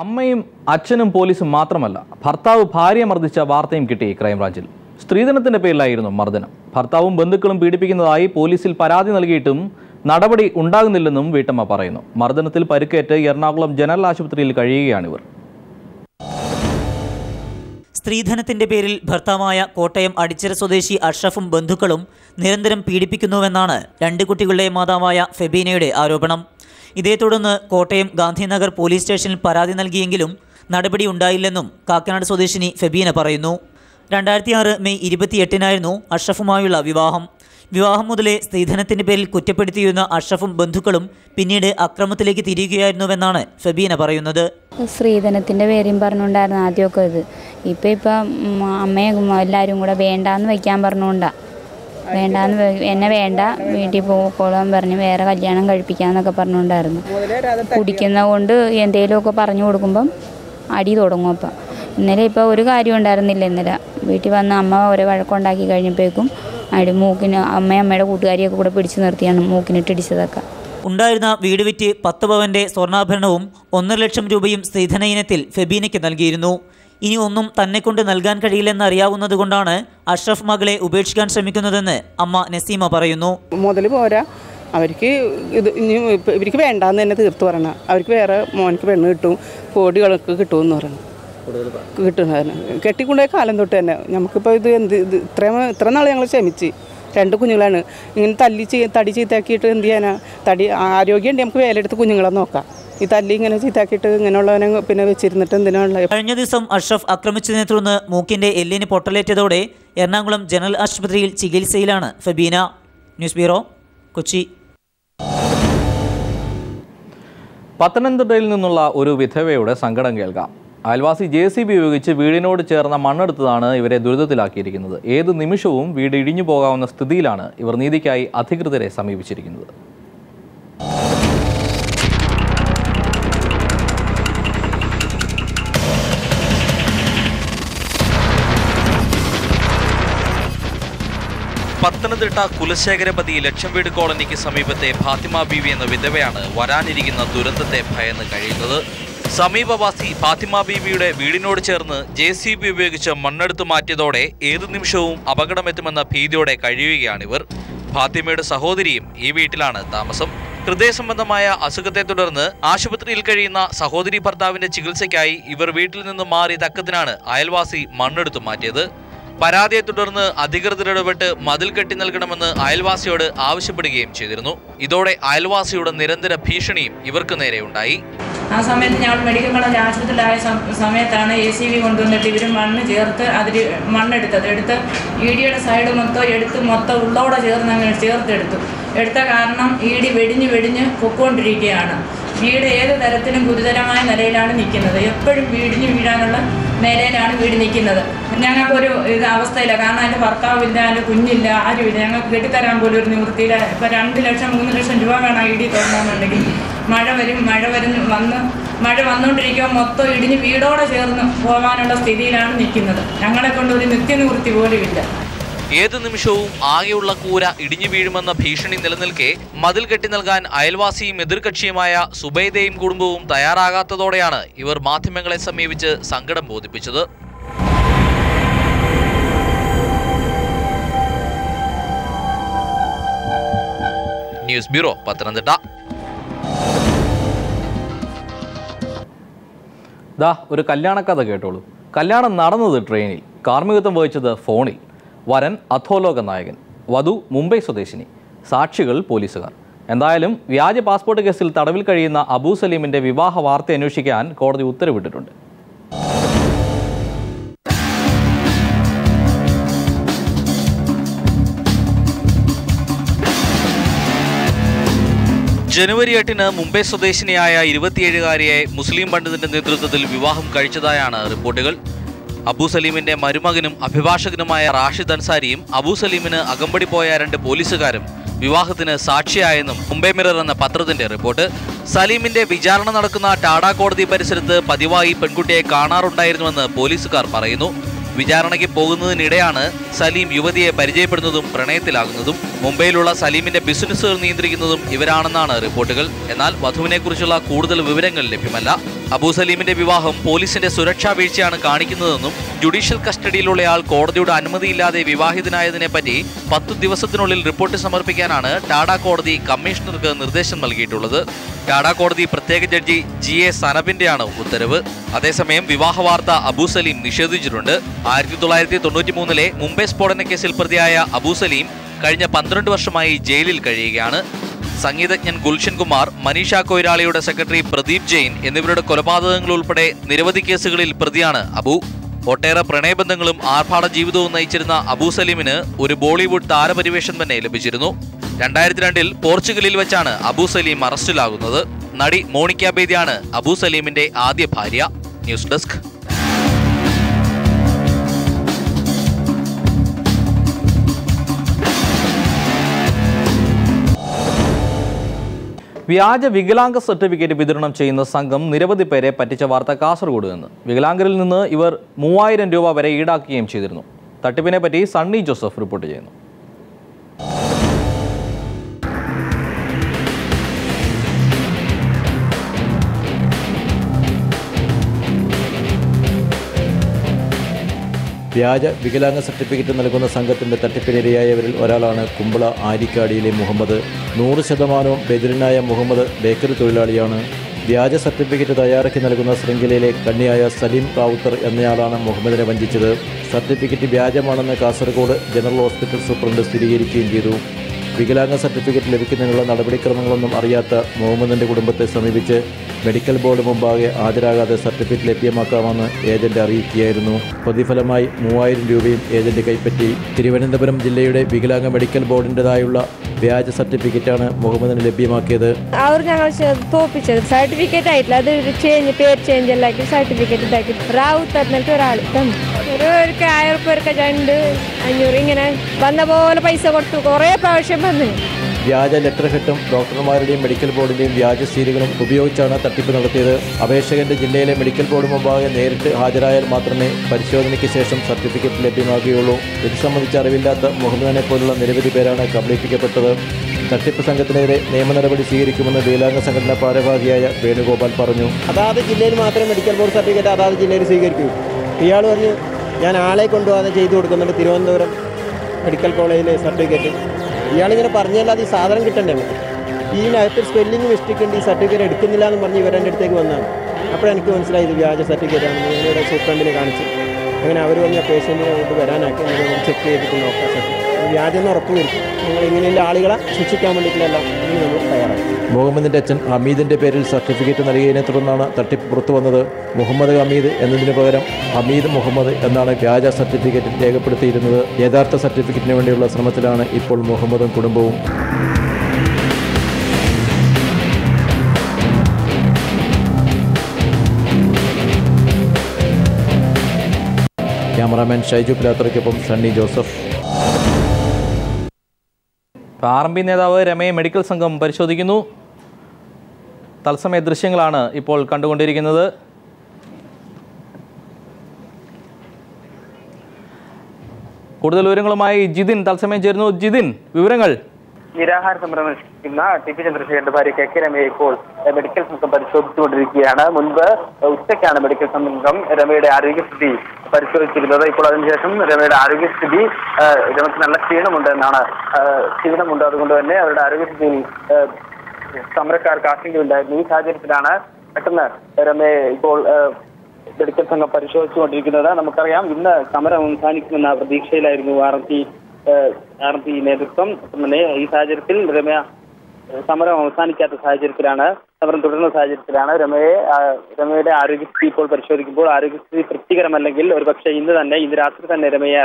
അമ്മയും അച്ഛനും പോലീസും മാത്രമല്ല, ഭർത്താവ് ഭാര്യയെ മർദ്ദിച്ച വാർത്തയും കിട്ടി ക്രൈംബ്രാഞ്ചിൽ. സ്ത്രീധനത്തിന്റെ പേരിലായിരുന്നു മർദ്ദനം. ഭർത്താവും ബന്ധുക്കളും പീഡിപ്പിക്കുന്നതായി പോലീസിൽ പരാതി നൽകിയിട്ടും നടപടി ഉണ്ടാകുന്നില്ലെന്നും വീട്ടമ്മ പറയുന്നു. മർദ്ദനത്തിൽ പരിക്കേറ്റ് എറണാകുളം ജനറൽ ആശുപത്രിയിൽ കഴിയുകയാണിവർ. സ്ത്രീധനത്തിന്റെ പേരിൽ ഭർത്താവായ കോട്ടയം അടിച്ചിറ സ്വദേശി അഷ്റഫും ബന്ധുക്കളും നിരന്തരം പീഡിപ്പിക്കുന്നുവെന്നാണ് രണ്ട് കുട്ടികളുടെ മാതാവായ ഫെബീനയുടെ ആരോപണം. ഇതേ തുടർന്ന് കോട്ടയം ഗാന്ധിനഗർ പോലീസ് സ്റ്റേഷനിൽ പരാതി നൽകിയെങ്കിലും നടപടി ഉണ്ടായില്ലെന്നും കാക്കനാട് സ്വദേശിനി ഫെബീന പറയുന്നു. 2006 മെയ് 28-നായിരുന്നു അഷ്റഫുമായുള്ള വിവാഹം മുതലേ സ്ത്രീധനത്തിന്റെ പേരിൽ കുറ്റപ്പെടുത്തിയിരുന്ന അഷ്റഫും ബന്ധുക്കളും പിന്നീട് അക്രമത്തിലേക്ക് തിരിയുകയായിരുന്നുവെന്നാണ് ഫെബീന പറയുന്നത്. സ്ത്രീധനത്തിൻ്റെ പേരും പറഞ്ഞുകൊണ്ടായിരുന്നു ആദ്യമൊക്കെ ഇത്. ഇപ്പം അമ്മയും എല്ലാവരും കൂടെ വേണ്ടാന്ന് വയ്ക്കാൻ പറഞ്ഞുകൊണ്ടാണ്. എന്നെ വേണ്ട, വീട്ടിൽ പോയിക്കോളാൻ പറഞ്ഞ് വേറെ കല്യാണം കഴിപ്പിക്കാമെന്നൊക്കെ പറഞ്ഞുകൊണ്ടായിരുന്നു. കുടിക്കുന്ന കൊണ്ട് എന്തെങ്കിലുമൊക്കെ പറഞ്ഞു കൊടുക്കുമ്പം അടി തുടങ്ങും. അപ്പം ഇന്നലെ ഇപ്പോൾ ഒരു കാര്യം ഉണ്ടായിരുന്നില്ല. ഇന്നലെ വീട്ടിൽ വന്ന് അമ്മ ഓരോ വഴക്കുണ്ടാക്കി കഴിഞ്ഞപ്പോഴേക്കും മൂക്കിന് അമ്മയുടെ കൂട്ടുകാരിയൊക്കെ കൂടെ പിടിച്ചു നിർത്തിയാണ് മൂക്കിനിട്ടിടിച്ചതൊക്കെ. ഉണ്ടായിരുന്ന വീട് വിറ്റ് 10 പവന്റെ സ്വർണ്ണാഭരണവും 1.5 ലക്ഷം രൂപയും സ്ത്രീധന ഇനത്തിൽ ഫെബീനയ്ക്ക് നൽകിയിരുന്നു. ഇനി ഒന്നും തന്നെ നൽകാൻ കഴിയില്ലെന്ന് അറിയാവുന്നതുകൊണ്ടാണ് അഷ്റഫ് മകളെ ഉപേക്ഷിക്കാൻ ശ്രമിക്കുന്നതെന്ന് അമ്മ നസീമ പറയുന്നു. മുതൽ പോരാ, അവർക്ക് ഇവർക്ക് വേണ്ടാന്ന് തന്നെ തീർത്ത് പറയണം. അവർക്ക് വേറെ മോനക്ക് പെണ്ണ് കിട്ടും, കോടികളൊക്കെ കിട്ടുമെന്ന് പറയണം. കിട്ടുന്നതിന് കെട്ടിക്കൊണ്ടുപോയ കാലം തൊട്ട് തന്നെ നമുക്കിപ്പോൾ ഇത് ഇത്ര നാൾ ഞങ്ങൾ ക്ഷമിച്ച്. 2 കുഞ്ഞുങ്ങളാണ്. ഇങ്ങനെ തടി ചീത്താക്കിയിട്ട് എന്ത് ചെയ്യാനാ? ആരോഗ്യമുണ്ട്, നമുക്ക് വേലെടുത്ത് കുഞ്ഞുങ്ങളെ നോക്കാം. ഈ തല്ലി ഇങ്ങനെ ചീത്താക്കിയിട്ട് ഇങ്ങനെയുള്ളവനെ പിന്നെ വെച്ചിരുന്നിട്ട് എന്തിനാണുള്ള. കഴിഞ്ഞ ദിവസം അഷ്റഫ് ആക്രമിച്ചതിനെ തുടർന്ന് മൂക്കിന്റെ എല്ലിന് പൊട്ടലേറ്റതോടെ എറണാകുളം ജനറൽ ആശുപത്രിയിൽ ചികിത്സയിലാണ് ഫെബീന. News bureau, Kochi. പത്തനംതിട്ടയിൽ നിന്നുള്ള ഒരു വിധവയുടെ സങ്കടം കേൾക്കാം. അയൽവാസി JCB ഉപയോഗിച്ച് വീടിനോട് ചേർന്ന മണ്ണെടുത്തതാണ് ഇവരെ ദുരിതത്തിലാക്കിയിരിക്കുന്നത്. ഏത് നിമിഷവും വീട് ഇടിഞ്ഞു പോകാവുന്ന സ്ഥിതിയിലാണ് ഇവർ നീതിക്കായി അധികൃതരെ സമീപിച്ചിരിക്കുന്നത്. പത്തനംതിട്ട കുലശേഖരപതി ലക്ഷം വീട് കോളനിക്ക് സമീപത്തെ ഫാത്തിമ ബീവി എന്ന വിധവയാണ് വരാനിരിക്കുന്ന ദുരന്തത്തെ ഭയന്ന് കഴിയുന്നത്. സമീപവാസി ഫാത്തിമ ബീവിയുടെ വീടിനോട് ചേർന്ന് JCB ഉപയോഗിച്ച് മണ്ണെടുത്ത് മാറ്റിയതോടെ ഏതു നിമിഷവും അപകടമെത്തുമെന്ന ഭീതിയോടെ കഴിയുകയാണിവർ. ഫാത്തിമയുടെ സഹോദരിയും ഈ വീട്ടിലാണ് താമസം. ഹൃദയ സംബന്ധമായ അസുഖത്തെ തുടർന്ന് ആശുപത്രിയിൽ കഴിയുന്ന സഹോദരി ഭർത്താവിന്റെ ചികിത്സയ്ക്കായി ഇവർ വീട്ടിൽ നിന്ന് മാറി തക്കത്തിനാണ് അയൽവാസി മണ്ണെടുത്തു മാറ്റിയത്. പരാതിയെ തുടർന്ന് അധികൃതർ ഇടപെട്ട് മതിൽ കെട്ടി നൽകണമെന്ന് അയൽവാസിയോട് ആവശ്യപ്പെടുകയും ചെയ്തിരുന്നു. ഇതോടെ അയൽവാസിയുടെ നിരന്തര ഭീഷണിയും ഇവർക്ക് നേരെ ഉണ്ടായി. ആ സമയത്ത് ഞങ്ങൾ മെഡിക്കൽ കോളേജ് ആശുപത്രിയിലായ സമയത്താണ് JCB കൊണ്ടുവന്നിട്ട് ഇവർ മണ്ണ് ചേർത്ത് അതിൽ എടുത്ത് ഈടിയുടെ സൈഡ് മൊത്തം ഉള്ളോടെ ചേർത്തെടുത്ത കാരണം ഈടി വെടിഞ്ഞ് പൊക്കോണ്ടിരിക്കുകയാണ്. വീട് ഏത് തരത്തിലും ഗുരുതരമായ നിലയിലാണ് നിൽക്കുന്നത്. എപ്പോഴും വീടിഞ്ഞ് വീഴാനുള്ള നിലയിലാണ് വീട് നിൽക്കുന്നത്. ഞങ്ങൾക്കൊരു അവസ്ഥയില്ല. കാരണം എൻ്റെ ഭർത്താവില്ല, എൻ്റെ കുഞ്ഞില്ല, ആരുമില്ല. ഞങ്ങൾക്ക് കെട്ടിത്തരാൻ പോലും ഒരു നിവൃത്തിയില്ല. ഇപ്പോൾ 2 ലക്ഷം 3 ലക്ഷം രൂപ വേണം ഈടി തോന്നുന്നുണ്ടെങ്കിൽ. മഴ വന്നുകൊണ്ടിരിക്കുമ്പോൾ മൊത്തം ഇടിഞ്ഞ് വീടോടെ ചേർന്ന് പോകാനുള്ള സ്ഥിതിയിലാണ് നിൽക്കുന്നത്. ഞങ്ങളെ കൊണ്ട് ഒരു നിത്യനിവൃത്തി പോലും ഇല്ല. ഏതു നിമിഷവും ആകെയുള്ള കൂര ഇടിഞ്ഞു വീഴുമെന്ന ഭീഷണി നിലനിൽക്കെ മതിൽ കെട്ടി നൽകാൻ അയൽവാസിയും എതിർകക്ഷിയുമായ സുബൈദയും കുടുംബവും തയ്യാറാകാത്തതോടെയാണ് ഇവർ മാധ്യമങ്ങളെ സമീപിച്ച് സങ്കടം ബോധിപ്പിച്ചത്. News bureau, Pathanamthitta. ഒരു കല്യാണക്കഥ കേട്ടോളൂ. കല്യാണം നടന്നത് ട്രെയിനിൽ, കാർമ്മികത്വം വഹിച്ചത് ഫോണിൽ. വരൻ അധോലോക നായകൻ, വധു മുംബൈ സ്വദേശിനി, സാക്ഷികൾ പോലീസുകാർ. എന്തായാലും വ്യാജ പാസ്പോർട്ട് കേസിൽ തടവിൽ കഴിയുന്ന അബൂ സലീമിന്റെ വിവാഹ വാർത്ത അന്വേഷിക്കാൻ കോടതി ഉത്തരവിട്ടിട്ടുണ്ട്. ജനുവരി 8-ന് മുംബൈ സ്വദേശിനിയായ 27-കാരിയെ മുസ്ലിം പണ്ഡിതന്റെ നേതൃത്വത്തിൽ വിവാഹം കഴിച്ചതായാണ് റിപ്പോർട്ടുകൾ. അബൂ സലീമിന്റെ മരുമകനും അഭിഭാഷകനുമായ റാഷിദ് അൻസാരിയും അബൂ സലീമിന് അകമ്പടി പോയ 2 പോലീസുകാരും വിവാഹത്തിന് സാക്ഷിയായെന്നും മുംബൈ മിറർ എന്ന പത്രത്തിന്റെ റിപ്പോർട്ട്. സലീമിന്റെ വിചാരണ നടക്കുന്ന ടാഡ കോടതി പരിസരത്ത് പതിവായി പെൺകുട്ടിയെ കാണാറുണ്ടായിരുന്നുവെന്ന് പോലീസുകാർ പറയുന്നു. വിചാരണയ്ക്ക് പോകുന്നതിനിടെയാണ് സലീം യുവതിയെ പരിചയപ്പെടുന്നതും പ്രണയത്തിലാകുന്നതും. മുംബൈയിലുള്ള സലീമിന്റെ ബിസിനസ്സുകൾ നിയന്ത്രിക്കുന്നതും ഇവരാണെന്നാണ് റിപ്പോർട്ടുകൾ. എന്നാൽ വധുവിനെക്കുറിച്ചുള്ള കൂടുതൽ വിവരങ്ങൾ ലഭ്യമല്ല. അബൂ സലീമിന്റെ വിവാഹം പോലീസിന്റെ സുരക്ഷാ വീഴ്ചയാണ് കാണിക്കുന്നതെന്നും ജുഡീഷ്യൽ കസ്റ്റഡിയിലുള്ളയാൾ കോടതിയുടെ അനുമതിയില്ലാതെ വിവാഹിതനായതിനെപ്പറ്റി 10 ദിവസത്തിനുള്ളിൽ റിപ്പോർട്ട് സമർപ്പിക്കാനാണ് ടാഡ കോടതി കമ്മീഷണർക്ക് നിർദ്ദേശം നൽകിയിട്ടുള്ളത്. ടാഡ കോടതി പ്രത്യേക ജഡ്ജി GA സനബിന്റെയാണ് ഉത്തരവ്. അതേസമയം വിവാഹ വാർത്ത അബൂ സലീം നിഷേധിച്ചിട്ടുണ്ട്. 1993 മുംബൈ സ്ഫോടന കേസിൽ പ്രതിയായ അബൂ സലീം കഴിഞ്ഞ 12 വർഷമായി ജയിലിൽ കഴിയുകയാണ്. സംഗീതജ്ഞൻ ഗുൽഷൻ കുമാർ, മനീഷ കൊയ്രാളിയുടെ സെക്രട്ടറി പ്രദീപ് ജെയിൻ എന്നിവരുടെ കൊലപാതകങ്ങൾ ഉൾപ്പെടെ നിരവധി കേസുകളിൽ പ്രതിയാണ് അബു. ഒട്ടേറെ പ്രണയബന്ധങ്ങളും ആർഭാട ജീവിതവും നയിച്ചിരുന്ന അബൂ സലീമിന് ഒരു ബോളിവുഡ് താരപരിവേഷം തന്നെ ലഭിച്ചിരുന്നു. 2002 പോർച്ചുഗലിൽ വെച്ചാണ് അബൂ സലീം അറസ്റ്റിലാകുന്നത്. നടി മോണിക്ക ബേദിയാണ് അബൂ സലീമിന്റെ ആദ്യ ഭാര്യ. News desk. വ്യാജ വികലാംഗ സർട്ടിഫിക്കറ്റ് വിതരണം ചെയ്യുന്ന സംഘം നിരവധി പേരെ പറ്റിച്ച വാർത്ത കാസർഗോഡ് നിന്ന്. വികലാംഗരിൽ നിന്ന് ഇവർ 3000 രൂപ വരെ ഈടാക്കുകയും ചെയ്തിരുന്നു. തട്ടിപ്പിനെ പറ്റി സണ്ണി ജോസഫ് റിപ്പോർട്ട് ചെയ്യുന്നു. വ്യാജ വികലാംഗ സർട്ടിഫിക്കറ്റ് നൽകുന്ന സംഘത്തിൻ്റെ തട്ടിപ്പിനിരയായവരിൽ ഒരാളാണ് കുമ്പള ആരിക്കാടിയിലെ മുഹമ്മദ്. 100% ബദിരനായ മുഹമ്മദ് ബേക്കറി തൊഴിലാളിയാണ്. വ്യാജ സർട്ടിഫിക്കറ്റ് തയ്യാറാക്കി നൽകുന്ന ശൃംഖലയിലെ കണ്ണിയായ സലീം റാവുത്തർ എന്നയാളാണ് മുഹമ്മദിനെ വഞ്ചിച്ചത്. സർട്ടിഫിക്കറ്റ് വ്യാജമാണെന്ന് കാസർഗോഡ് ജനറൽ ഹോസ്പിറ്റൽ സൂപ്രണ്ട് സ്ഥിരീകരിക്കുകയും ചെയ്തു. വികലാംഗ സർട്ടിഫിക്കറ്റ് ലഭിക്കുന്നതിനുള്ള നടപടിക്രമങ്ങളൊന്നും അറിയാത്ത മുഹമ്മദിൻ്റെ കുടുംബത്തെ സമീപിച്ച് മെഡിക്കൽ ബോർഡ് മുമ്പാകെ ഹാജരാകാതെ സർട്ടിഫിക്കറ്റ് ലഭ്യമാക്കാമെന്ന് ഏജന്റ് അറിയിക്കുകയായിരുന്നു. പ്രതിഫലമായി 3000 രൂപയും ഏജന്റ് കൈപ്പറ്റി. തിരുവനന്തപുരം ജില്ലയുടെ വികലാംഗ മെഡിക്കൽ ബോർഡിൻ്റെതായുള്ള വ്യാജ സർട്ടിഫിക്കറ്റാണ് മുഹമ്മദിന് ലഭ്യമാക്കിയത്. അവർ ഞങ്ങൾ തോപ്പിച്ചത് സർട്ടിഫിക്കറ്റ് ആയിട്ടില്ല, അത് പേര് ചേഞ്ച് അല്ലാക്കി സർട്ടിഫിക്കറ്റ് ഇതാക്കി റാവുത്ത് എന്നിട്ട് ഒരാൾ തന്നു. ഒരു 1000 രൂപ 200 500 ഇങ്ങനെ വന്ന പോലെ പൈസ കൊടുത്തു. കുറേ പ്രാവശ്യം വന്നു. വ്യാജ ലെറ്റർ ഹെഡും ഡോക്ടർമാരുടെയും മെഡിക്കൽ ബോർഡിൻ്റെയും വ്യാജ സീലുകളും ഉപയോഗിച്ചാണ് തട്ടിപ്പ് നടത്തിയത്. അപേക്ഷകന്റെ ജില്ലയിലെ മെഡിക്കൽ ബോർഡ് മുമ്പാകെ നേരിട്ട് ഹാജരായാൽ മാത്രമേ പരിശോധനയ്ക്ക് ശേഷം സർട്ടിഫിക്കറ്റ് ലഭ്യമാകുകയുള്ളൂ. ഇത് സംബന്ധിച്ച് അറിവില്ലാത്ത മുഹമ്മദിനെ പോലുള്ള നിരവധി പേരാണ് കബളിപ്പിക്കപ്പെട്ടത്. തട്ടിപ്പ് സംഘത്തിനെതിരെ നിയമ നടപടി സ്വീകരിക്കുമെന്ന് വികലാംഗ സംഘടന ഭാരവാഹിയായ വേണുഗോപാൽ പറഞ്ഞു. അതാത് ജില്ലയിൽ മാത്രമേ മെഡിക്കൽ ബോർഡ് സർട്ടിഫിക്കറ്റ് അതാത് ജില്ലയിൽ സ്വീകരിക്കൂ. ഇയാൾ പറഞ്ഞു ഞാൻ ആളെ കൊണ്ടുപോകാതെ ചെയ്തു കൊടുക്കുന്നുണ്ട് തിരുവനന്തപുരം മെഡിക്കൽ കോളേജിലെ സർട്ടിഫിക്കറ്റ്. ഇയാളിങ്ങനെ പറഞ്ഞല്ലാതെ ഈ സാധനം കിട്ടണ്ടേ നമുക്ക്. ഇതിനകത്ത് സ്പെല്ലിംഗ് മിസ്റ്റേക്ക് ഉണ്ട്, ഈ സർട്ടിഫിക്കറ്റ് എടുക്കുന്നില്ല എന്ന് പറഞ്ഞ് ഇവരെൻ്റെ അടുത്തേക്ക് വന്നതാണ്. അപ്പോഴെനിക്ക് മനസ്സിലായി ഇത് വ്യാജ സർട്ടിഫിക്കറ്റാണ്. ഞങ്ങളുടെ സൂപ്രണ്ടിനെ കാണിച്ച് അങ്ങനെ അവർ പറഞ്ഞ പേഷ്യൻറ്റിനെ കൊണ്ട് വരാനാക്കി ഞങ്ങൾ ചെക്ക് ചെയ്തിട്ട് നോക്കാം. സർട്ടിഫിക്കറ്റ് വ്യാജെന്ന് ഉറപ്പ് വരുത്തും. ഞങ്ങൾ ഇങ്ങനെയുള്ള ആളുകളെ ശിക്ഷിക്കാൻ വേണ്ടിയിട്ടുള്ള ഇതിന് നമ്മൾ തയ്യാറാക്കി. മുഹമ്മദിൻ്റെ അച്ഛൻ ഹമീദിൻ്റെ പേരിൽ സർട്ടിഫിക്കറ്റ് നൽകിയതിനെ തുടർന്നാണ് തട്ടിപ്പ് പുറത്തു വന്നത്. മുഹമ്മദ് ഹമീദ് എന്നതിന് പകരം ഹമീദ് മുഹമ്മദ് എന്നാണ് വ്യാജ സർട്ടിഫിക്കറ്റ് രേഖപ്പെടുത്തിയിരുന്നത്. യഥാർത്ഥ സർട്ടിഫിക്കറ്റിന് വേണ്ടിയുള്ള ശ്രമത്തിലാണ് ഇപ്പോൾ മുഹമ്മദും കുടുംബവും. ക്യാമറാമാൻ ഷൈജു പിലാത്രയ്ക്കൊപ്പം സണ്ണി ജോസഫ്. RMP നേതാവ് രമയെ മെഡിക്കൽ സംഘം പരിശോധിക്കുന്നു. തത്സമയ ദൃശ്യങ്ങളാണ് ഇപ്പോൾ കണ്ടുകൊണ്ടിരിക്കുന്നത്. കൂടുതൽ വിവരങ്ങളുമായി ജിതിൻ തത്സമയം ചേരുന്നു. ജിതിൻ, വിവരങ്ങൾ. നിരാഹാര സമരം അനുഷ്ഠിക്കുന്ന TP ചന്ദ്രശേഖരന്റെ ഭാര്യ KK രമയെ ഇപ്പോൾ മെഡിക്കൽ സംഘം പരിശോധിച്ചുകൊണ്ടിരിക്കുകയാണ്. മുൻപ് ഉച്ചയ്ക്കാണ് മെഡിക്കൽ സംഘം രമയുടെ ആരോഗ്യസ്ഥിതി പരിശോധിച്ചിരുന്നത്. ഇപ്പോൾ അതിനുശേഷം രമയുടെ ആരോഗ്യസ്ഥിതി രമയ്ക്ക് നല്ല ക്ഷീണമുണ്ട്. അതുകൊണ്ട് തന്നെ അവരുടെ ആരോഗ്യസ്ഥിതിയിൽ സമരക്കാർക്ക് ആശങ്കയുണ്ടായിരുന്നു. ഈ സാഹചര്യത്തിലാണ് പെട്ടെന്ന് രമയെ ഇപ്പോൾ മെഡിക്കൽ സംഘം പരിശോധിച്ചുകൊണ്ടിരിക്കുന്നത്. നമുക്കറിയാം ഇന്ന് സമരം അവസാനിക്കുമെന്ന പ്രതീക്ഷയിലായിരുന്നു RMP നേതൃത്വം. തന്നെ ഈ സാഹചര്യത്തിൽ സമരം അവസാനിക്കാത്ത സാഹചര്യത്തിലാണ്, സമരം തുടരുന്ന സാഹചര്യത്തിലാണ് രമയുടെ ആരോഗ്യസ്ഥിതി ഇപ്പോൾ പരിശോധിക്കുമ്പോൾ ആരോഗ്യസ്ഥിതി തൃപ്തികരമല്ലെങ്കിൽ ഒരുപക്ഷെ ഇന്ന് രാത്രി തന്നെ രമയെ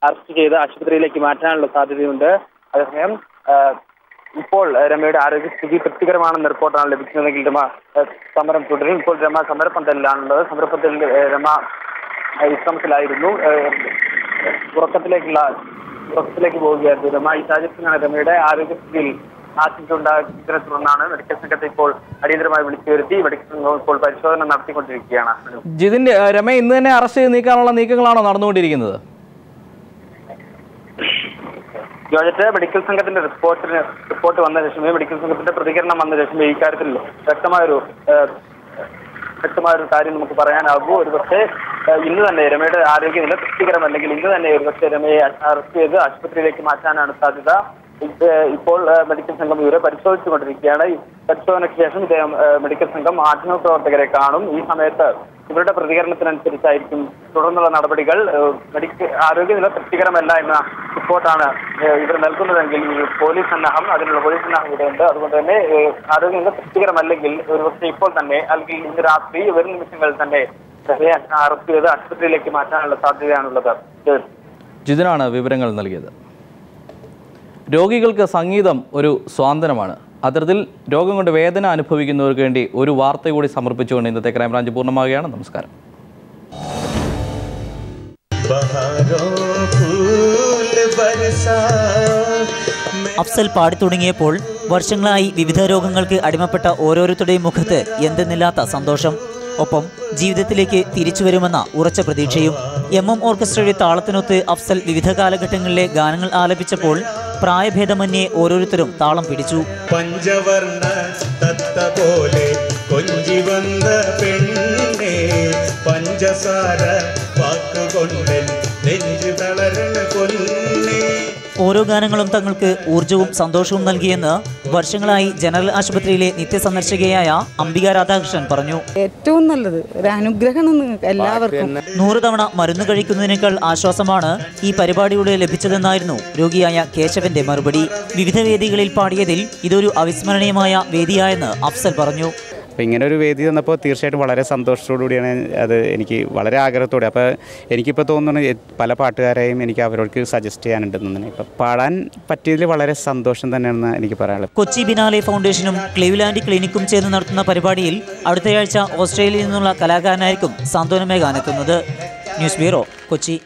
അറസ്റ്റ് ചെയ്ത് ആശുപത്രിയിലേക്ക് മാറ്റാനുള്ള സാധ്യതയുണ്ട്. അതേസമയം ഇപ്പോൾ രമയുടെ ആരോഗ്യസ്ഥിതി തൃപ്തികരമാണെന്ന റിപ്പോർട്ടാണ് ലഭിക്കുന്നതെങ്കിൽ രമ സമരം തുടരും. ഇപ്പോൾ രമ സമരപ്പന്തലിലാണുള്ളത്. സമരപ്പന്തലിൽ രമ വിശ്രമത്തിലായിരുന്നു. ഉറക്കത്തിലേക്ക് പോവുകയായിരുന്നു രമ. ഈ സാഹചര്യത്തിലാണ് രമയുടെ ആരോഗ്യസ്ഥിതിയിൽ ആശങ്കയുണ്ടായതിനെ തുടർന്നാണ് മെഡിക്കൽ സംഘത്തെ ഇപ്പോൾ അടിയന്തരമായി വിളിച്ചു വരുത്തി മെഡിക്കൽ സംഘം ഇപ്പോൾ പരിശോധന നടത്തിക്കൊണ്ടിരിക്കുകയാണ്. ജിതിൻ, രമയെ ഇന്ന് തന്നെ അറസ്റ്റ് ചെയ്ത് നീക്കാനുള്ള നീക്കങ്ങളാണോ നടന്നുകൊണ്ടിരിക്കുന്നത്? ജോർജറ്റ്, മെഡിക്കൽ സംഘത്തിന്റെ റിപ്പോർട്ട് വന്ന ശേഷമേ മെഡിക്കൽ സംഘത്തിന്റെ പ്രതികരണം വന്ന ശേഷമേ ഇക്കാര്യത്തിൽ വ്യക്തമായൊരു വ്യക്തമായ ഒരു കാര്യം നമുക്ക് പറയാനാകൂ. ഒരുപക്ഷെ ഇന്ന് തന്നെ രമയുടെ ആരോഗ്യനില തൃപ്തികരമല്ലെങ്കിൽ ഇന്ന് തന്നെ ഒരുപക്ഷെ രമയെ അറസ്റ്റ് ചെയ്ത് ആശുപത്രിയിലേക്ക് മാറ്റാനാണ് സാധ്യത. ഇപ്പോൾ മെഡിക്കൽ സംഘം ഇവരെ പരിശോധിച്ചുകൊണ്ടിരിക്കുകയാണ്. ഈ പരിശോധനയ്ക്ക് ശേഷം ഇദ്ദേഹം മെഡിക്കൽ സംഘം മാധ്യമപ്രവർത്തകരെ കാണും. ഈ സമയത്ത് ഇവരുടെ പ്രതികരണത്തിനനുസരിച്ചായിരിക്കും തുടർന്നുള്ള നടപടികൾ. ആരോഗ്യനില തൃപ്തികരമല്ല എന്ന റിപ്പോർട്ടാണ് ഇവർ നൽകുന്നതെങ്കിൽ പോലീസ് സന്നാഹം ഇവിടെയുണ്ട്. അതുകൊണ്ട് തന്നെ ആരോഗ്യനില തൃപ്തികരമല്ലെങ്കിൽ ഒരുപക്ഷെ ഇപ്പോൾ തന്നെ അല്ലെങ്കിൽ ഇന്ന് രാത്രി വരും നിമിഷങ്ങളിൽ തന്നെ അറസ്റ്റ് ചെയ്ത് ആശുപത്രിയിലേക്ക് മാറ്റാനുള്ള സാധ്യതയാണുള്ളത്. ജിതിനാണ് വിവരങ്ങൾ നൽകിയത്. രോഗികൾക്ക് സംഗീതം ഒരു സ്വാതന്ത്ര്യമാണ്. അത്തരത്തിൽ രോഗം കൊണ്ട് വേദന അനുഭവിക്കുന്നവർക്ക് വേണ്ടി ഒരു വാർത്ത കൂടി സമർപ്പിച്ചുകൊണ്ട് ഇന്നത്തെ ക്രൈംബ്രാഞ്ച് പൂർണ്ണമാവുകയാണ്. നമസ്കാരം. അഫ്സൽ പാടി തുടങ്ങിയപ്പോൾ വർഷങ്ങളായി വിവിധ രോഗങ്ങൾക്ക് അടിമപ്പെട്ട ഓരോരുത്തരുടെയും മുഖത്ത് എന്തെന്നില്ലാത്ത സന്തോഷം, ഒപ്പം ജീവിതത്തിലേക്ക് തിരിച്ചു വരുമെന്ന ഉറച്ച പ്രതീക്ഷയും. MM ഓർക്കസ്ട്രയുടെ താളത്തിനൊത്ത് അഫ്സൽ വിവിധ കാലഘട്ടങ്ങളിലെ ഗാനങ്ങൾ ആലപിച്ചപ്പോൾ പ്രായഭേദമന്യേ ഓരോരുത്തരും താളം പിടിച്ചു. പഞ്ചവർണ്ണ തത്ത പോലെ കൊഞ്ചി വന്ന പെണ്ണേ പഞ്ചസാര വാക്കുകൊണ്ട് നെഞ്ചു തളരണ കൊന്നേ. ഓരോ ഗാനങ്ങളും തങ്ങൾക്ക് ഊർജവും സന്തോഷവും നൽകിയെന്ന് വർഷങ്ങളായി ജനറൽ ആശുപത്രിയിലെ നിത്യസന്ദർശകയായ അംബിക രാധാകൃഷ്ണൻ പറഞ്ഞു. ഏറ്റവും നല്ലത് ഒരു അനുഗ്രഹം എല്ലാവർക്കും. 100 തവണ മരുന്ന് കഴിക്കുന്നതിനേക്കാൾ ആശ്വാസമാണ് ഈ പരിപാടിയുടെ ലഭിച്ചതെന്നായിരുന്നു രോഗിയായ കേശവന്റെ മറുപടി. വിവിധ വേദികളിൽ പാടിയതിൽ ഇതൊരു അവിസ്മരണീയമായ വേദിയായെന്ന് അഫ്സൽ പറഞ്ഞു. അപ്പോൾ ഇങ്ങനെ ഒരു വേദി തന്നപ്പോൾ തീർച്ചയായിട്ടും വളരെ സന്തോഷത്തോടു കൂടിയാണ് അത് എനിക്ക് വളരെ ആഗ്രഹത്തോടെ. അപ്പോൾ എനിക്കിപ്പോൾ തോന്നുന്നത് പല പാട്ടുകാരെയും എനിക്ക് അവർക്ക് സജസ്റ്റ് ചെയ്യാനുണ്ടെന്ന്. ഇപ്പം പാടാൻ പറ്റിയതിൽ വളരെ സന്തോഷം തന്നെയാണെന്ന് എനിക്ക് പറയാനുള്ളത്. കൊച്ചി ബിനാലെ ഫൗണ്ടേഷനും ക്ലീവ്ലാൻഡ് ക്ലിനിക്കും ചേർന്ന് നടത്തുന്ന പരിപാടിയിൽ അടുത്തയാഴ്ച ഓസ്ട്രേലിയയിൽ നിന്നുള്ള കലാകാരനായിരിക്കും സാന്ത്വനമേകാനെത്തുന്നത്. News bureau, Kochi.